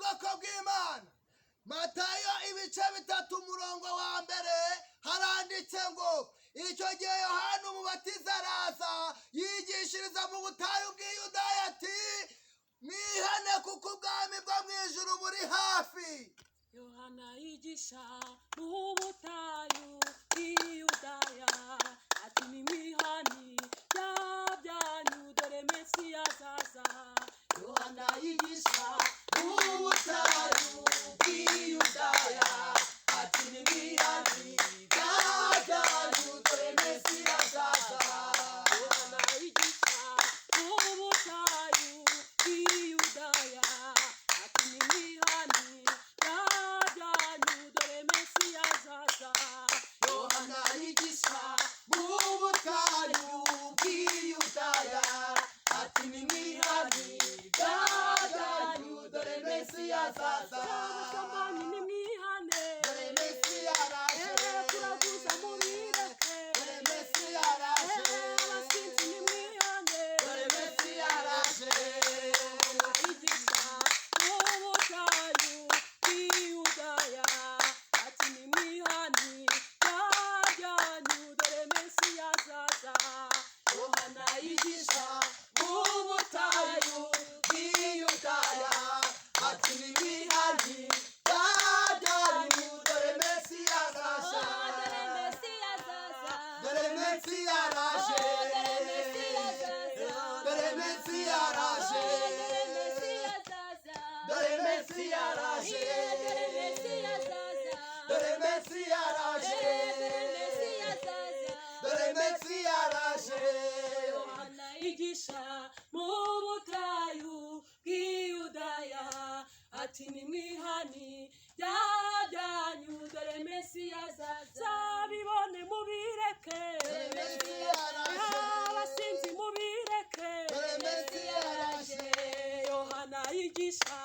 bwoko bw'Imana. Matayo ibice 3 umurongo wa mbere haranditse ngo icyo gihe Yohana umubatiza araza yigishiriza mu butayu bw'Iyudaya ati mwihane kuko ubwami bwo mu ijuru buri hafi. Yohana yigisha mu butayu bw'Iyudaya ati nimwihane byanyu dore Mesiya azaza. Yohana yigisha mu butayu bw'Iyudaya ati nimwihane byanyu dore Mesiya azaza. Yohana yigisha mu butayu bw'Iyudaya ati nimwihane byanyu dore Mesiya azaza. Yohana yigisha mu butayu bw'Iyudaya ati nimwihane byanyu dore Mesiya azaza. Samani nimwihane Dore Mesiya araje. turaguza mubireke. Dore Mesiya araje. Abasinzi nimwihane Dore Mesiya araje. yigisha mu butayu bw'Iyudaya ati nimwihane byanyu dore Mesiya azaza. Yohana yigisha mu butayu bw'Iyudaya ati nimwihane byanyu dore Mesiya azaza. Dore Mesiya araje. Dore Mesiya araje. Dore Mesiya araje. Dore Mesiya araje. Dore Mesiya araje. Yohana yigisha mu butayu bw'Iyudaya ati nimwihane byanyu dore Mesiya azaza. Bibone mubireke. Dore Mesiya araje. Abasinzi mubireke. Dore Mesiya araje. Yohana yigisha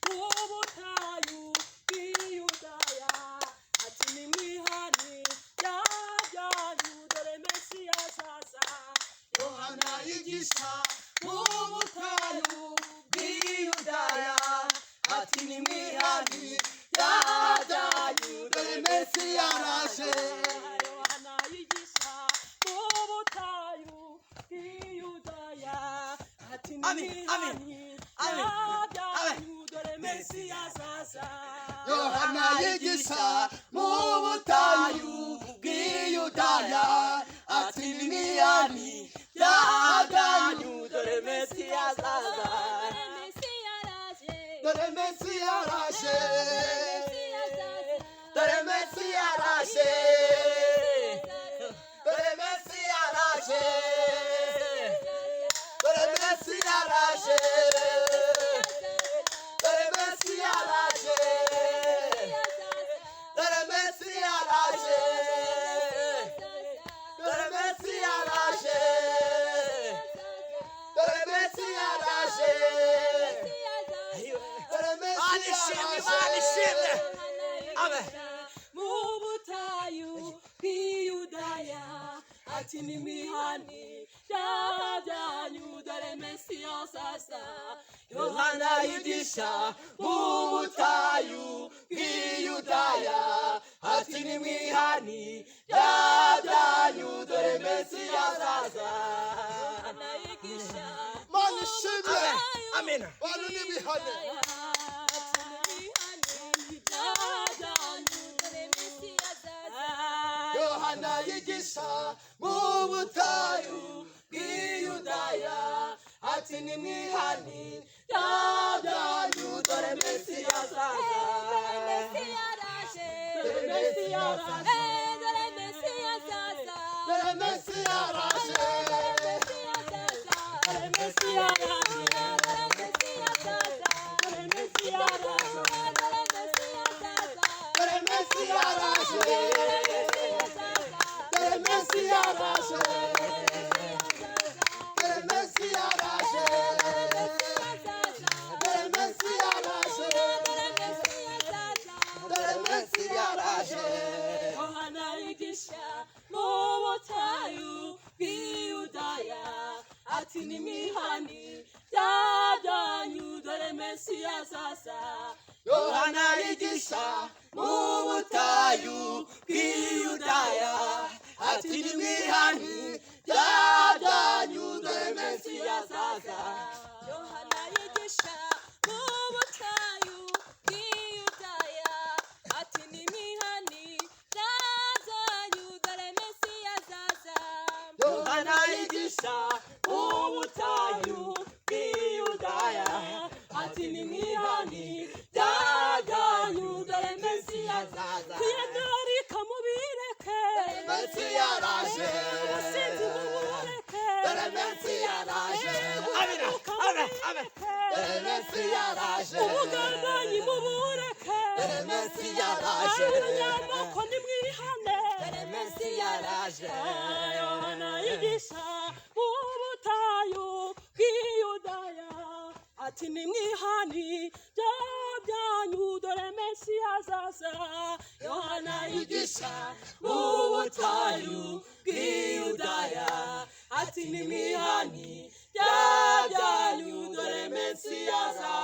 mu butayu bw'Iyudaya ati nimwihane byanyu dore Mesiya azaza. Yohana yigisha mu butayu bw'Iyudaya ati nimwihane byanyu dore Mesiya araje. Yohana yigisha mu butayu bw'Iyudaya ati nimwihane byanyu dore Mesiya azaza. Yohana yigisha mu butayu bw'Iyudaya ati nimwihane byanyu dore Mesiya azaza. Dore Mesiya araje. Dore Mesiya araje. Dore Mesiya araje. Dore Mesiya araje. Dore Mesiya araje. Dore Mesiya araje. Dore Mesiya araje. Dore Mesiya araje. Dore Mesiya araje. Amen. Mu butayu bw'Iyudaya ati nimwihane byanyu dore Mesiya azaza. Yohana yigisha mu butayu bw'Iyudaya ati nimwihane byanyu dore Mesiya azaza. Yohana yigisha Mana ishimwe. Amina. Bantu nibihane. Yohana yigisha mu butayu bw'Iyudaya ati nimwihane byanyu dore Mesiya azaza. Dore Mesiya araje. Dore Mesiya araje. Dore Mesiya araje. Dore Mesiya araje. Dore Mesiya araje. Dore Mesiya araje. Dore Mesiya araje. Dore Mesiya araje. Dore Mesiya araje. Yohana yigisha mu butayu bw'Iyudaya ati nimwihane byanyu dore Mesiya azaza. Yohana yigisha mu butayu bw'Iyudaya ati nimwihani bya byanyu dore Mesiya azaza. Yohana yigisha mu butayu bw'Iyudaya ati nimwihani bya byanyu dore Mesiya azaza. Yohana yigisha mu butayu bw'Iyudaya ati nimwihani bya byanyu dore Mesiya azaza. Kwiyandarika mubireke, Mesiya araje, ubusinzi mubureke, dore Mesiya araje. Dore Mesiya araje, ubugambanyi mubureke, dore Mesiya araje. abanyamoko nimwihane, Dore Mesiya araje. Yohana yigisha mu butayu bw'Iyudaya ati nimwihani bya byanyu dore Mesiya azaza. Yohana yigisha mu butayu bw'Iyudaya ati nimwihani bya byanyu dore Mesiya azaza.